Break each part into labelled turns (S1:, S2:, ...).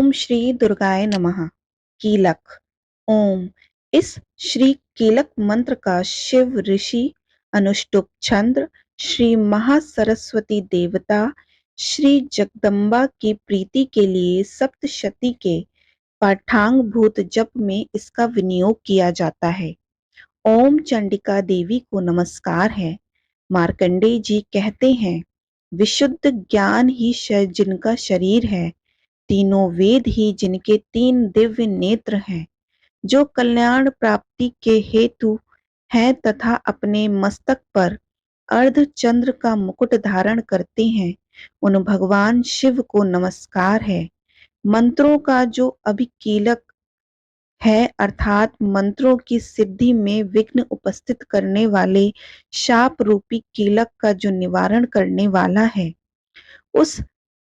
S1: ओम श्री दुर्गाय नमः। कीलक। ओम। इस श्री कीलक मंत्र का शिव ऋषि अनुष्टुप छंद श्री महासरस्वती देवता श्री जगदम्बा की प्रीति के लिए सप्तशती के पाठांग भूत जप में इसका विनियोग किया जाता है। ओम चंडिका देवी को नमस्कार है। मार्कंडेय जी कहते हैं, विशुद्ध ज्ञान ही जिनका शरीर है, तीनों वेद ही जिनके तीन दिव्य नेत्र हैं, जो कल्याण प्राप्ति के हेतु हैं तथा अपने मस्तक पर अर्ध चंद्र का मुकुट धारण करते हैं, उन भगवान शिव को नमस्कार है। मंत्रों का जो अभिकीलक है, अर्थात मंत्रों की सिद्धि में विघ्न उपस्थित करने वाले शाप रूपी कीलक का जो निवारण करने वाला है, उस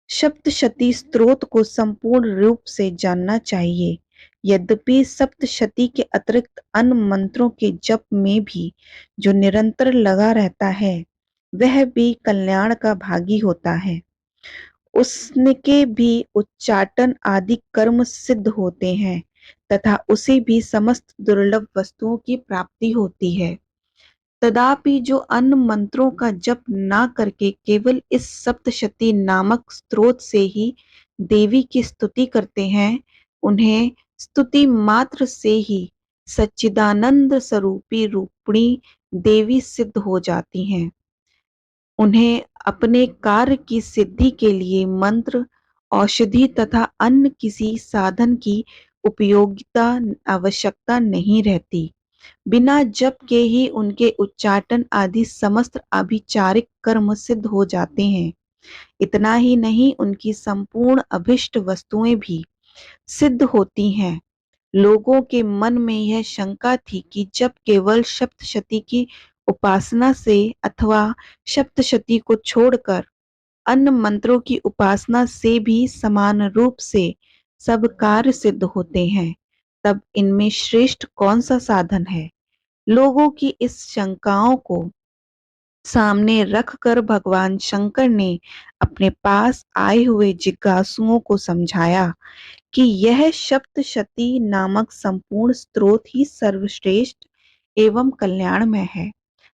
S1: सप्तशती स्तोत्र को संपूर्ण रूप से जानना चाहिए। यद्यपि सप्तशती के अतिरिक्त अन्य मंत्रों के जप में भी जो निरंतर लगा रहता है, वह भी कल्याण का भागी होता है। उसके भी उच्चाटन आदि कर्म सिद्ध होते हैं तथा उसे भी समस्त दुर्लभ वस्तुओं की प्राप्ति होती है। तदापि जो अन्य मंत्रों का जप ना करके केवल इस सप्तशती नामक स्तोत्र से ही देवी की स्तुति करते हैं, उन्हें स्तुति मात्र से ही सच्चिदानंद स्वरूपी रूपिणी देवी सिद्ध हो जाती हैं। उन्हें अपने कार्य की सिद्धि के लिए मंत्र, औषधि तथा अन्य किसी साधन की उपयोगिता आवश्यकता नहीं रहती। बिना जप के ही उनके उच्चाटन आदि समस्त अभिचारिक कर्म सिद्ध हो जाते हैं। इतना ही नहीं, उनकी संपूर्ण अभिष्ट वस्तुएं भी सिद्ध होती हैं। लोगों के मन में यह शंका थी कि जब केवल सप्तशती की उपासना से अथवा सप्तशती को छोड़कर अन्य मंत्रों की उपासना से भी समान रूप से सब कार्य सिद्ध होते हैं, तब इनमें श्रेष्ठ कौन सा साधन है? लोगों की इस शंकाओं को सामने रखकर भगवान शंकर ने अपने पास आए हुए जिज्ञासुओं को समझाया कि यह सप्तशती नामक संपूर्ण स्तोत्र ही सर्वश्रेष्ठ एवं कल्याणमय है।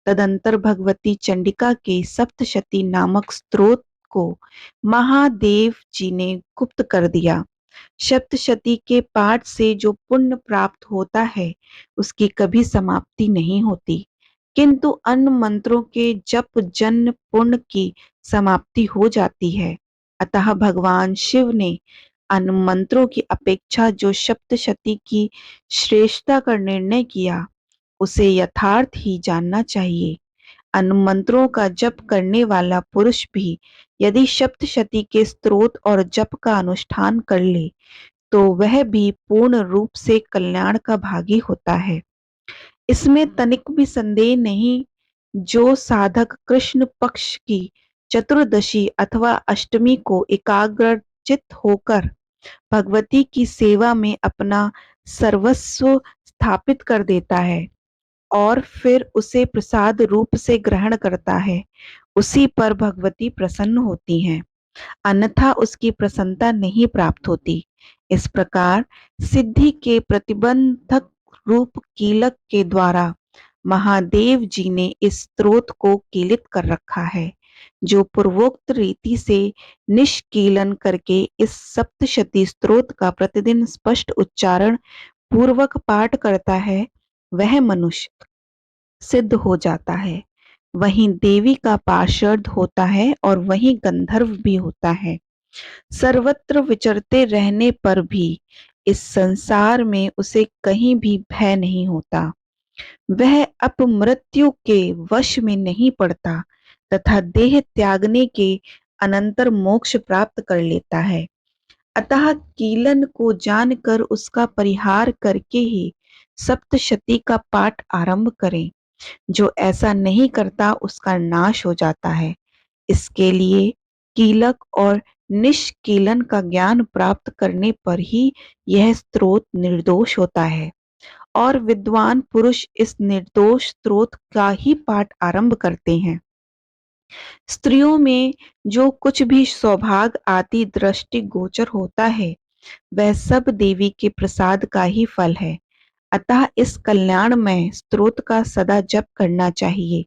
S1: तदंतर भगवती चंडिका के सप्तशती नामक स्तोत्र को महादेव जी ने गुप्त कर दिया। सप्तशती के पाठ से जो पुण्य प्राप्त होता है, उसकी कभी समाप्ति नहीं होती, किंतु अन्य मंत्रों के जप जन्य पुण्य की समाप्ति हो जाती है। अतः भगवान शिव ने अन्य मंत्रों की अपेक्षा जो सप्तशती की श्रेष्ठता का निर्णय किया, उसे यथार्थ ही जानना चाहिए। अन्य मंत्रों का जप करने वाला पुरुष भी यदि सप्तशती के स्तोत्र और जप का अनुष्ठान कर ले, तो वह भी पूर्ण रूप से कल्याण का भागी होता है। इसमें तनिक भी संदेह नहीं। जो साधक कृष्ण पक्ष की चतुर्दशी अथवा अष्टमी को एकाग्रचित्त होकर भगवती की सेवा में अपना सर्वस्व स्थापित कर देता है और फिर उसे प्रसाद रूप से ग्रहण करता है, उसी पर भगवती प्रसन्न होती हैं, अन्यथा उसकी प्रसन्नता नहीं प्राप्त होती। इस प्रकार सिद्धि के प्रतिबंधक रूप कीलक के द्वारा महादेव जी ने इस स्तोत्र को कीलित कर रखा है। जो पूर्वोक्त रीति से निष्कीलन करके इस सप्तशती स्तोत्र का प्रतिदिन स्पष्ट उच्चारण पूर्वक पाठ करता है, वह मनुष्य सिद्ध हो जाता है। वहीं देवी का पार्षद होता है और वहीं गंधर्व भी होता है। सर्वत्र विचरते रहने पर भी इस संसार में उसे कहीं भी भय नहीं होता। वह अपमृत्यु के वश में नहीं पड़ता तथा देह त्यागने के अनंतर मोक्ष प्राप्त कर लेता है। अतः कीलन को जानकर उसका परिहार करके ही सप्तशती का पाठ आरंभ करें। जो ऐसा नहीं करता, उसका नाश हो जाता है। इसके लिए कीलक और निष्कीलन का ज्ञान प्राप्त करने पर ही यह स्तोत्र निर्दोष होता है और विद्वान पुरुष इस निर्दोष स्तोत्र का ही पाठ आरंभ करते हैं। स्त्रियों में जो कुछ भी सौभाग्य आदि दृष्टि गोचर होता है, वह सब देवी के प्रसाद का ही फल है। अतः इस कल्याणमय स्तोत्र का सदा जप करना चाहिए।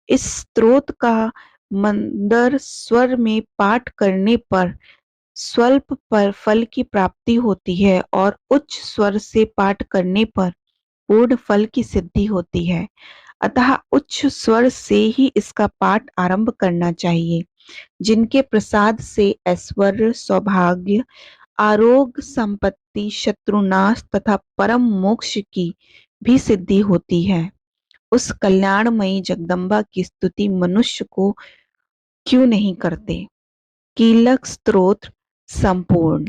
S1: इस स्तोत्र का मंदर स्वर में पाठ करने पर स्वल्प पर फल की प्राप्ति होती है और उच्च स्वर से पाठ करने पर पूर्ण फल की सिद्धि होती है। अतः उच्च स्वर से ही इसका पाठ आरंभ करना चाहिए। जिनके प्रसाद से ऐश्वर्य, सौभाग्य, आरोग्य, संपत्ति, शत्रुनाश तथा परम मोक्ष की भी सिद्धि होती है, उस कल्याणमयी जगदम्बा की स्तुति मनुष्य को क्यों नहीं करते। कीलक स्तोत्र संपूर्ण।